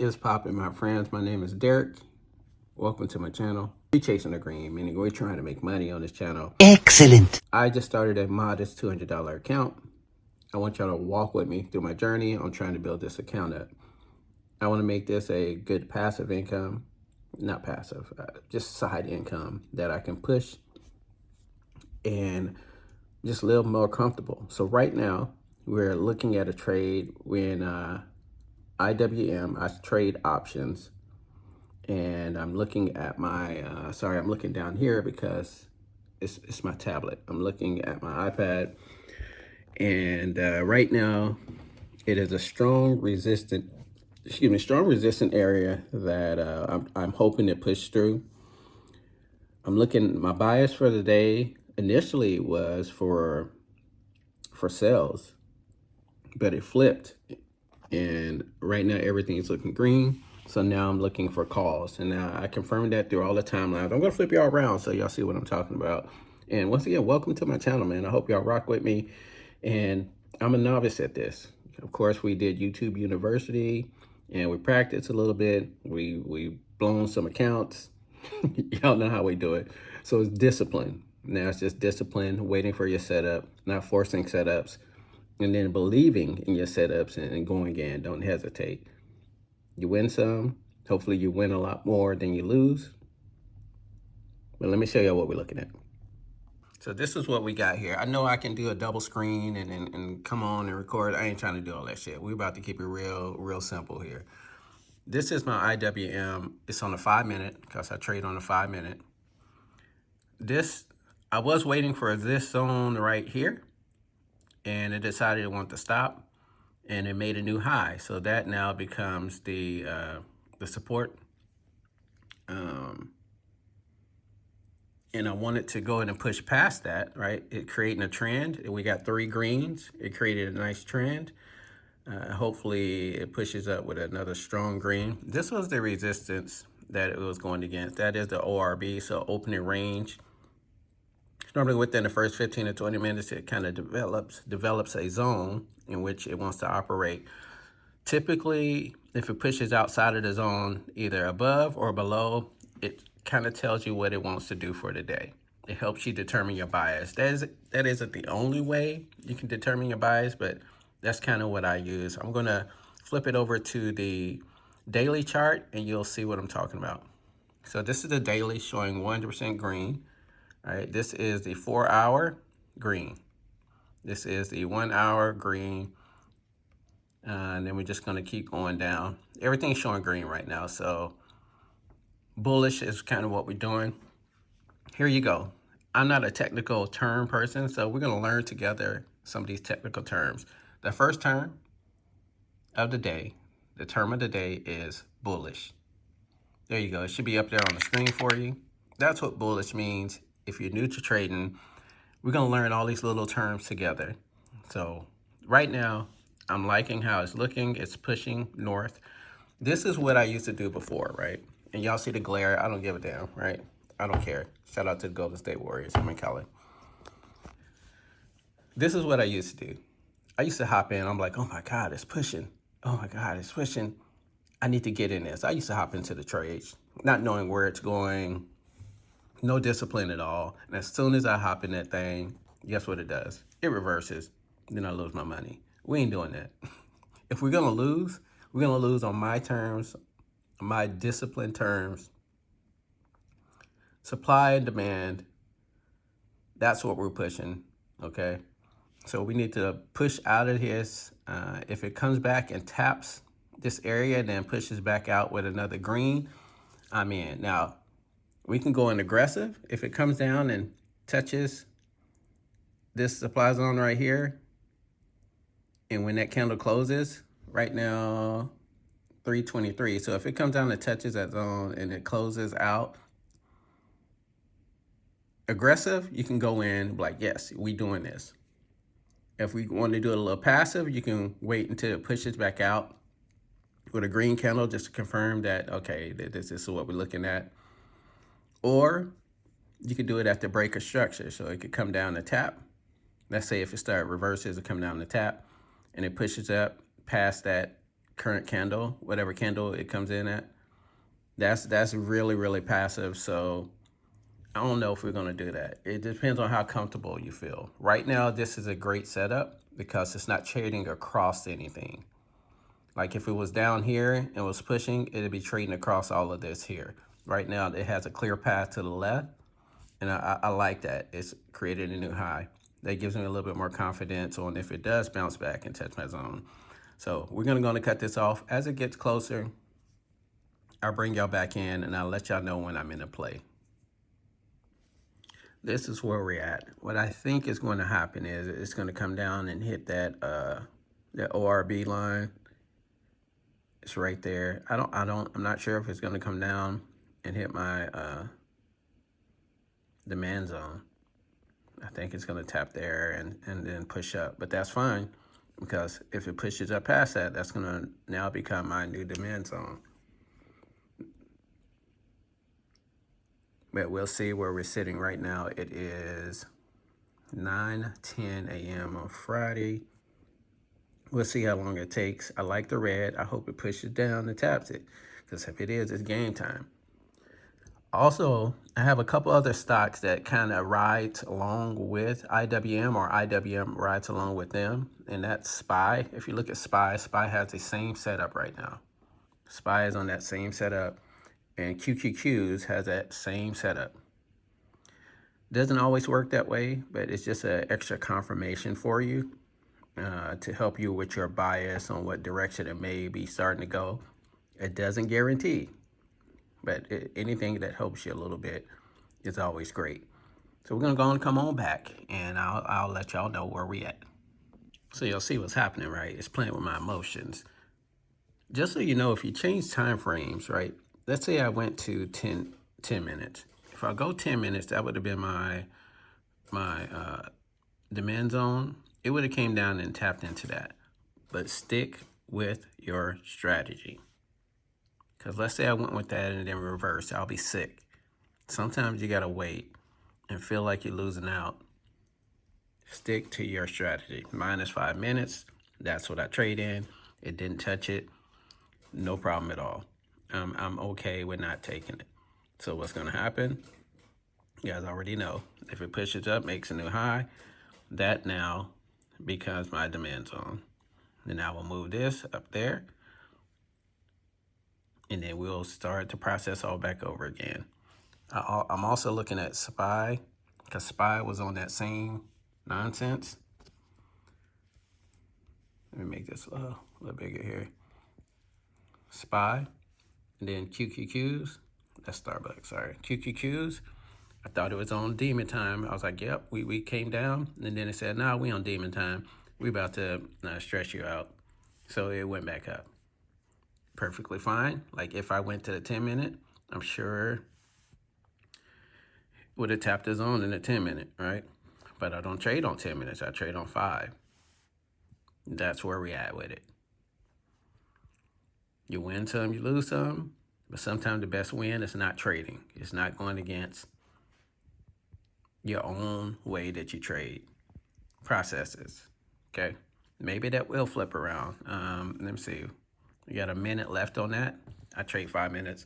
What is poppin', my friends? My name is Derek. Welcome to my channel. We're chasing the green, meaning we're trying to make money on this channel. Excellent. I just started a modest $200 account. I want y'all to walk with me through my journey on trying to build this account up. I want to make this a good passive income, not passive, just side income that I can push and just live more comfortable. So right now, we're looking at a trade when IWM, I trade options. And I'm looking at my, I'm looking down here because it's my tablet. I'm looking at my iPad. And right now, it is a strong resistant area that I'm hoping to push through. I'm looking, my bias for the day initially was for sales, but it flipped. And right now everything's looking green. So now I'm looking for calls. And now I confirmed that through all the timelines. I'm gonna flip y'all around so y'all see what I'm talking about. And once again, welcome to my channel, man. I hope y'all rock with me. And I'm a novice at this. Of course, we did YouTube University and we practiced a little bit. We blown some accounts. Y'all know how we do it. So it's discipline. Now it's just discipline, waiting for your setup, not forcing setups, and then believing in your setups and going in. Don't hesitate. You win some. Hopefully you win a lot more than you lose. But let me show you what we're looking at. So this is what we got here. I know I can do a double screen and come on and record. I ain't trying to do all that shit. We're about to keep it real simple here. This is my IWM. It's on a 5-minute because I trade on a 5-minute. This, I was waiting for this zone right here, and it decided it wanted to stop, and it made a new high. So that now becomes the support. And I wanted to go ahead and push past that, right? It creating a trend. We got 3 greens. It created a nice trend. Hopefully it pushes up with another strong green. This was the resistance that it was going against. That is the ORB, so opening range. Normally within the first 15 to 20 minutes, it kind of develops a zone in which it wants to operate. Typically, if it pushes outside of the zone, either above or below, it kind of tells you what it wants to do for the day. It helps you determine your bias. That isn't the only way you can determine your bias, but that's kind of what I use. I'm gonna flip it over to the daily chart and you'll see what I'm talking about. So this is the daily showing 100% green. All right, this is the 4-hour green. This is the 1-hour green. And then we're just gonna keep going down. Everything's showing green right now, so bullish is kind of what we're doing. Here you go. I'm not a technical term person, so we're gonna learn together some of these technical terms. The first term of the day, the term of the day is bullish. There you go. It should be up there on the screen for you. That's what bullish means. If you're new to trading, we're gonna learn all these little terms together. So right now, I'm liking how it's looking. It's pushing north. This is what I used to do before, right? And y'all see the glare. I don't give a damn, right? I don't care. Shout out to the Golden State Warriors. I'm in Cali. This is what I used to do. I used to hop in. I'm like, oh my God, it's pushing. Oh my God, it's pushing. I need to get in this. I used to hop into the trades, not knowing where it's going, no discipline at all. And as soon as I hop in that thing, guess what it does? It reverses. Then I lose my money. We ain't doing that. If we're gonna lose on my terms, my disciplined terms. Supply and demand, that's what we're pushing, okay? So we need to push out of this. If it comes back and taps this area and then pushes back out with another green, I'm in. Now, we can go in aggressive. If it comes down and touches this supply zone right here, and when that candle closes, right now, 323. So if it comes down and touches that zone and it closes out, aggressive, you can go in like, yes, we doing this. If we want to do it a little passive, you can wait until it pushes back out with a green candle just to confirm that, okay, this is what we're looking at. Or you could do it at the breaker structure. So it could come down the tap. Let's say if it started reverses, it come down the tap and it pushes up past that current candle, whatever candle it comes in at. That's really, really passive. So I don't know if we're going to do that. It depends on how comfortable you feel. Right now, this is a great setup because it's not trading across anything. Like if it was down here and was pushing, it'd be trading across all of this here. Right now, it has a clear path to the left, and I like that. It's created a new high. That gives me a little bit more confidence on if it does bounce back and touch my zone. So we're going to cut this off. As it gets closer, I'll bring y'all back in, and I'll let y'all know when I'm in a play. This is where we're at. What I think is going to happen is it's going to come down and hit that ORB line. It's right there. I'm not sure if it's going to come down and hit my demand zone. I think it's going to tap there and then push up, but that's fine because if it pushes up past that, that's going to now become my new demand zone. But we'll see where we're sitting right now. It is 9:10 a.m. on Friday. We'll see how long it takes. I like the red. I hope it pushes down and taps it, because if it is, it's game time. Also, I have a couple other stocks that kind of ride along with IWM, or IWM rides along with them, and that's SPY. If you look at SPY, SPY has the same setup right now. SPY is on that same setup, and QQQs has that same setup. Doesn't always work that way, but it's just an extra confirmation for you to help you with your bias on what direction it may be starting to go. It doesn't guarantee, but anything that helps you a little bit is always great. So we're gonna come on back, and I'll let y'all know where we at. So you'll see what's happening, right? It's playing with my emotions. Just so you know, if you change time frames, right? Let's say I went to 10 minutes. If I go 10 minutes, that would have been my demand zone. It would have came down and tapped into that. But stick with your strategy. Because let's say I went with that and then reversed, I'll be sick. Sometimes you gotta wait and feel like you're losing out. Stick to your strategy. Mine is 5 minutes. That's what I trade in. It didn't touch it. No problem at all. I'm okay with not taking it. So what's gonna happen? You guys already know. If it pushes up, makes a new high, that now becomes my demand zone. Then I will move this up there, and then we'll start the process all back over again. I'm also looking at SPY, because SPY was on that same nonsense. Let me make this a little bigger here. SPY, and then QQQs. That's Starbucks, sorry. QQQs. I thought it was on demon time. I was like, yep, we came down. And then it said, nah, we on demon time. We about to stretch you out. So it went back up. Perfectly fine. Like if I went to the 10 minute, I'm sure it would have tapped the zone in the 10 minute, right? But I don't trade on 10 minutes. I trade on 5. That's where we at with it. You win some, you lose some. But sometimes the best win is not trading. It's not going against your own way that you trade processes. Okay, maybe that will flip around. Let me see. We got a minute left on that. I trade 5 minutes.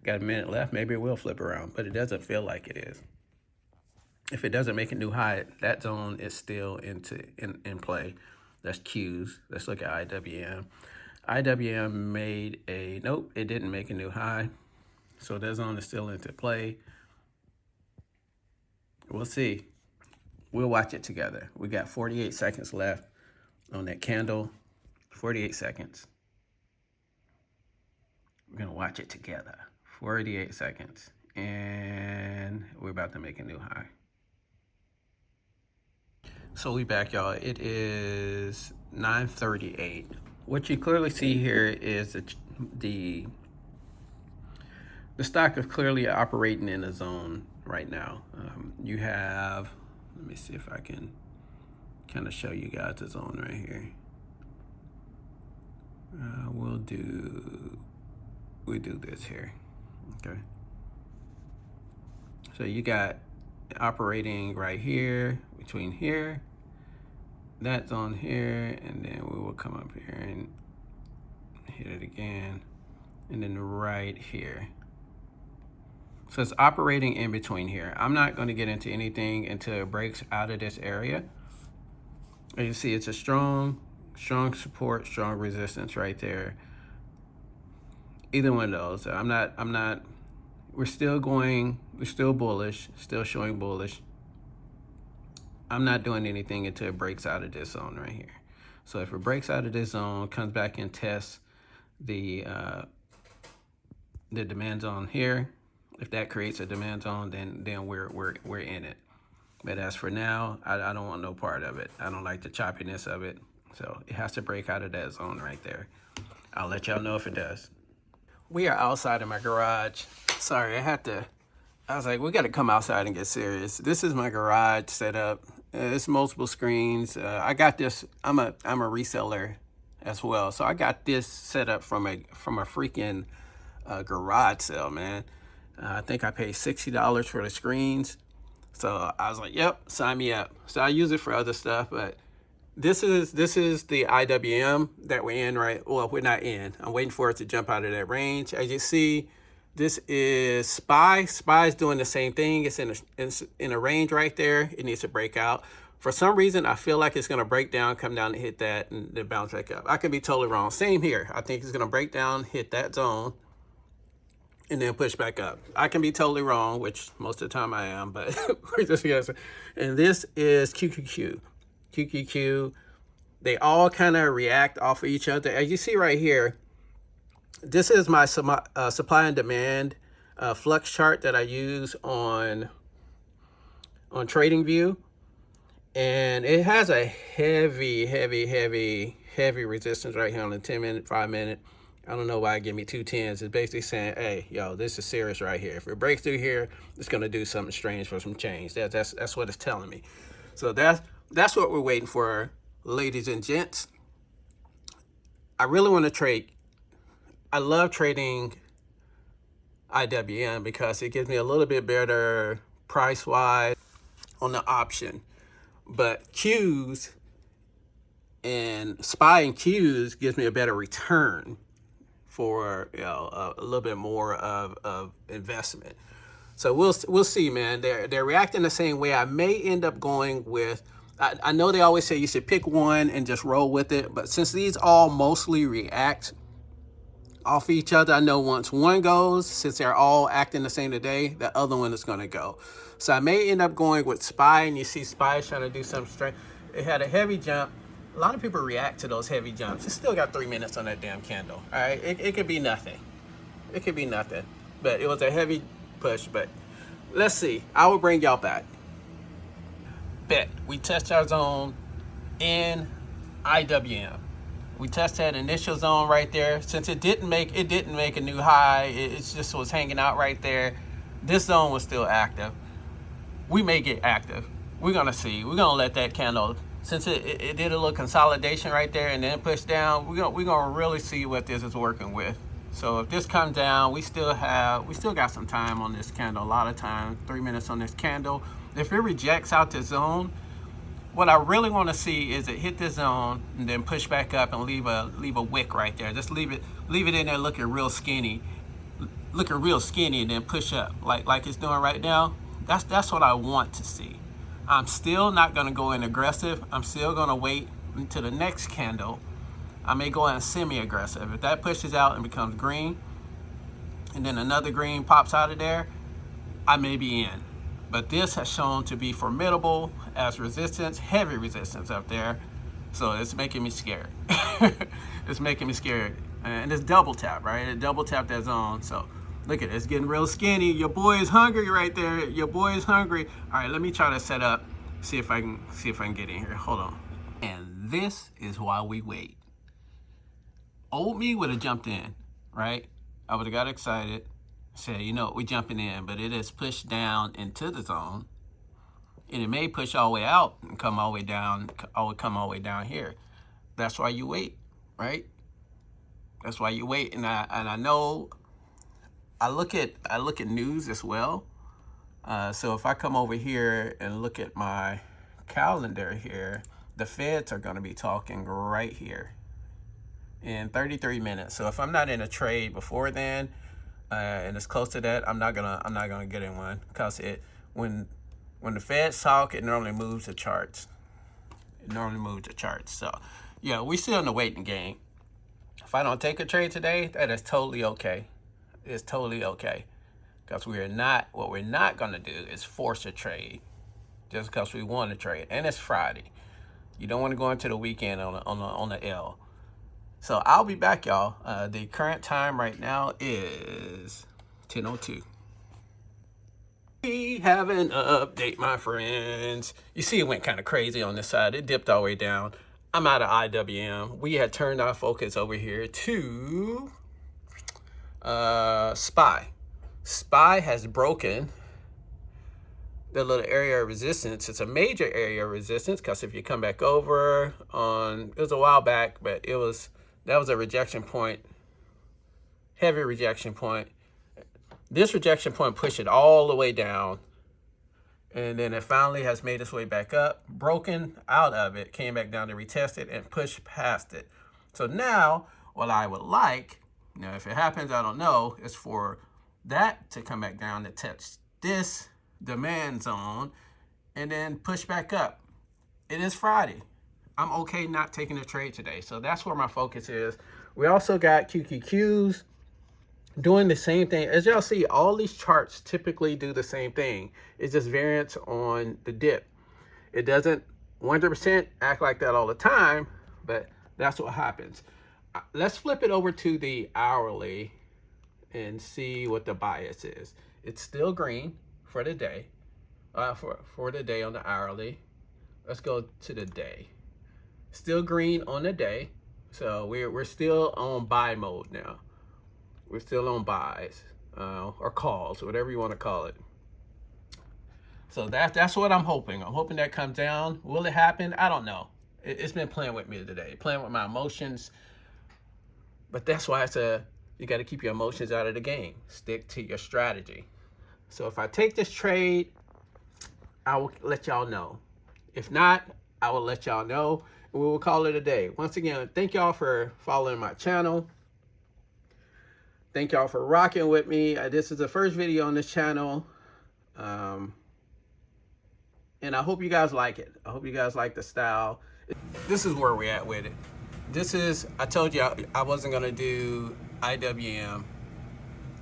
Got a minute left. Maybe it will flip around, but it doesn't feel like it is. If it doesn't make a new high, that zone is still in play. That's Qs. Let's look at IWM. IWM made a, nope, it didn't make a new high. So that zone is still into play. We'll see. We'll watch it together. We got 48 seconds left on that candle. 48 seconds. We're gonna watch it together. 48 seconds. And we're about to make a new high. So we back, y'all. It is 9:38. What you clearly see here is the stock is clearly operating in a zone right now. You have, let me see if I can kind of show you guys the zone right here. We do this here, okay? So you got operating right here, between here, that zone here, and then we will come up here and hit it again, and then right here. So it's operating in between here. I'm not going to get into anything until it breaks out of this area. And you see it's a strong support, strong resistance right there. Either one of those. We're still bullish, still showing bullish. I'm not doing anything until it breaks out of this zone right here. So if it breaks out of this zone, comes back and tests the demand zone here, if that creates a demand zone, then we're in it. But as for now, I don't want no part of it. I don't like the choppiness of it. So it has to break out of that zone right there. I'll let y'all know if it does. We are outside of my garage. Sorry, I was like, we got to come outside and get serious. This is my garage setup. It's multiple screens. I got this. I'm a reseller as well, so I got this set up from a freaking garage sale, man. I think I paid $60 for the screens. So I was like, yep, sign me up. So I use it for other stuff, but this is the IWM that we're in, right? Well, we're not in. I'm waiting for it to jump out of that range. As you see, this is SPY. SPY is doing the same thing. It's in a range right there. It needs to break out. For some reason, I feel like it's going to break down, come down and hit that, and then bounce back up. I could be totally wrong. Same here. I think it's going to break down, hit that zone, and then push back up. I can be totally wrong, which most of the time I am, but we're just guessing. And this is QQQ. QQQ. They all kind of react off of each other. As you see right here, this is my supply and demand flux chart that I use on TradingView. And it has a heavy resistance right here on the 10-minute, 5-minute. I don't know why it gave me 2 10s. It's basically saying, hey, yo, this is serious right here. If it breaks through here, it's going to do something strange for some change. That's what it's telling me. So that's what we're waiting for, ladies and gents. I really want to trade. I love trading IWM because it gives me a little bit better price-wise on the option. But Qs and SPY and Qs gives me a better return for a little bit more of investment. So we'll see, man. They're reacting the same way. I may end up going with. I know they always say you should pick one and just roll with it, but since these all mostly react off each other, I know once one goes, since they're all acting the same today, the other one is going to go. So I may end up going with SPY, and you see SPY is trying to do something strange. It had a heavy jump. A lot of people react to those heavy jumps. It still got 3 minutes on that damn candle. All right, it could be nothing. It could be nothing, but it was a heavy push. But let's see. I will bring y'all back. Bet we test our zone in IWM. We test that initial zone right there. Since it didn't make a new high, it just was hanging out right there. This zone was still active. We may get active. We're gonna see. We're gonna let that candle, since it did a little consolidation right there and then pushed down. We're gonna really see what this is working with. So if this comes down, we still got some time on this candle. A lot of time, 3 minutes on this candle. If it rejects out the zone, what I really want to see is it hit the zone and then push back up and leave a wick right there. Just leave it in there looking real skinny, and then push up like it's doing right now. That's what I want to see. I'm still not going to go in aggressive. I'm still going to wait until the next candle. I may go in semi-aggressive. If that pushes out and becomes green, and then another green pops out of there, I may be in. But this has shown to be formidable as resistance, heavy resistance up there. So it's making me scared. It's making me scared. And it's double tap, right? It double tapped that zone. So look at it, it's getting real skinny. Your boy is hungry right there. Your boy is hungry. All right, let me try to set up, see if I can get in here. Hold on. And this is why we wait. Old me would have jumped in, right? I would have got excited. Say, you know, we're jumping in, but it is pushed down into the zone, and it may push all the way out and come all the way down, come all the way down here. That's why you wait, right? That's why you wait. And I know I look at news as well. So if I come over here and look at my calendar here, the Feds are going to be talking right here in 33 minutes. So if I'm not in a trade before then, and it's close to that, I'm not gonna get in one, because when the Feds talk, it normally moves the charts. So yeah, we still in the waiting game. If I don't take a trade today, that is totally okay. It's totally okay, because what we're not gonna do is force a trade just because we want to trade, and it's Friday. You don't want to go into the weekend on the L. So I'll be back, y'all. The current time right now is 10:02. We have an update, my friends. You see, it went kind of crazy on this side. It dipped all the way down. I'm out of IWM. We had turned our focus over here to SPY. SPY has broken the little area of resistance. It's a major area of resistance, because if you come back over on, it was a while back, but that was a rejection point, heavy rejection point. This rejection point pushed it all the way down, and then it finally has made its way back up, broken out of it, came back down to retest it, and pushed past it. So now, what I would like, if it happens, I don't know, is for that to come back down to touch this demand zone and then push back up. It is Friday. I'm okay not taking a trade today. So that's where my focus is. We also got QQQs doing the same thing. As y'all see, all these charts typically do the same thing. It's just variance on the dip. It doesn't 100% act like that all the time, but that's what happens. Let's flip it over to the hourly and see what the bias is. It's still green for the day, for the day on the hourly. Let's go to the day. Still green on the day. So we're still on buy mode now. We're still on buys, or calls, whatever you want to call it. So that's what I'm hoping. I'm hoping that comes down. Will it happen? I don't know. It's been playing with me today, playing with my emotions. But that's why I said you got to keep your emotions out of the game. Stick to your strategy. So if I take this trade, I will let y'all know. If not, I will let y'all know. And we will call it a day. Once again, thank y'all for following my channel. Thank y'all for rocking with me. This is the first video on this channel. And I hope you guys like it. I hope you guys like the style. This is where we're at with it. I told you I wasn't gonna do IWM.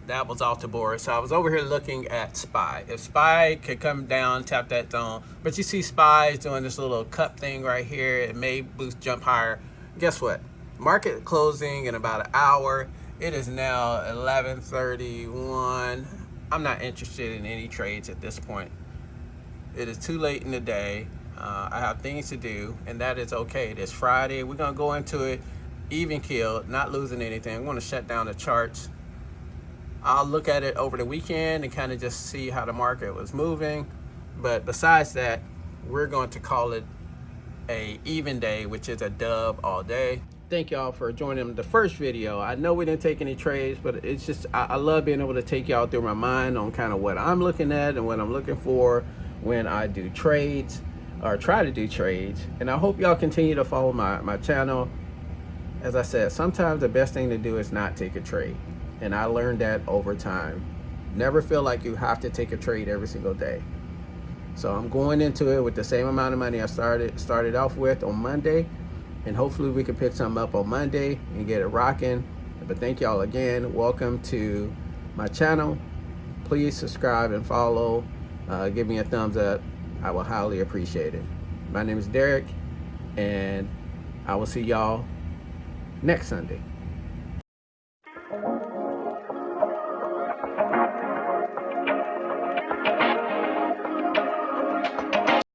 That was off the board. So I was over here looking at SPY. If SPY could come down, tap that zone. But you see SPY is doing this little cup thing right here. It may boost jump higher. Guess what? Market closing in about an hour. It is now 11:31. I'm not interested in any trades at this point. It is too late in the day. I have things to do, and that is okay. It is Friday. We're gonna go into it even keeled, not losing anything. I'm gonna shut down the charts. I'll look at it over the weekend and kind of just see how the market was moving. But besides that, we're going to call it a even day, which is a dub all day. Thank y'all for joining the first video. I know we didn't take any trades, but it's just, I love being able to take y'all through my mind on kind of what I'm looking at and what I'm looking for when I do trades or try to do trades. And I hope y'all continue to follow my channel. As I said, sometimes the best thing to do is not take a trade. And I learned that over time. Never feel like you have to take a trade every single day. So I'm going into it with the same amount of money I started off with on Monday. And hopefully we can pick something up on Monday and get it rocking. But thank y'all again. Welcome to my channel. Please subscribe and follow. Give me a thumbs up. I will highly appreciate it. My name is Derek, and I will see y'all next Sunday.